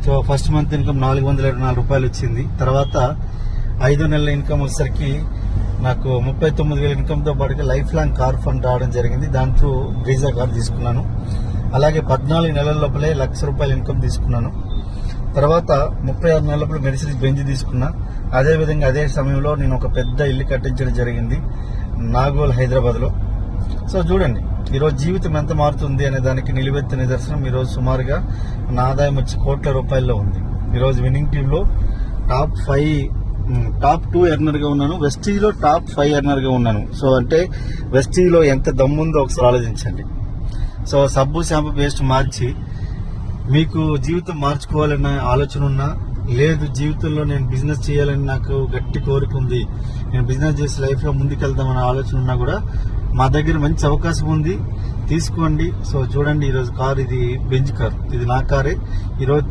So first month income 424 రూపాయలు వచ్చింది. తర్వాత 5 నెలల ఇన్కమ్ వచ్చేసరికి నాకు 39,000 ఇన్కమ్తో పాటుగా లైఫ్ లాంగ్ కార్ ఫండ్ రావడం జరిగింది. దాంతో బ్రీజా కార్ తీసుకున్నాను. అలాగే 14 నెలల లోపలే ₹1,00,000 ఇన్కమ్ తీసుకున్నాను. తర్వాత 36 నెలల లోపల మెర్సిడీస్ బెంజ్ తీసుకున్నా. అదేవిధంగా అదే సమయంలో నేను ఒక పెద్ద ఇల్లు కట్టించడం జరిగింది నాగోల్, హైదరాబాద్లో. సో చూడండి ఈరోజు జీవితం ఎంత మారుతుంది అనే దానికి నిలువెత్తు నిదర్శనం. ఈరోజు సుమారుగా నా ఆదాయం వచ్చి కోట్ల రూపాయల్లో ఉంది. ఈరోజు విన్నింగ్ టీంలో టాప్ 2 ఎర్నర్గా ఉన్నాను. వెస్టీజ్లో టాప్ 5 ఎర్నర్గా ఉన్నాను. సో అంటే వెస్టీజ్లో ఎంత దమ్ముందో ఒకసారి ఆలోచించండి. సో సబ్బు, షాంపూ, పేస్ట్ మార్చి మీకు జీవితం మార్చుకోవాలన్న ఆలోచన ఉన్నా, లేదు జీవితంలో నేను బిజినెస్ చేయాలని నాకు గట్టి కోరిక ఉంది, నేను బిజినెస్ చేసి లైఫ్లో ముందుకెళ్దామన్న ఆలోచన ఉన్నా కూడా మా దగ్గర మంచి అవకాశం ఉంది, తీసుకోండి. సో చూడండి ఈరోజు కార్, ఇది బెంజ్ కార్, ఇది నా కారే. ఈరోజు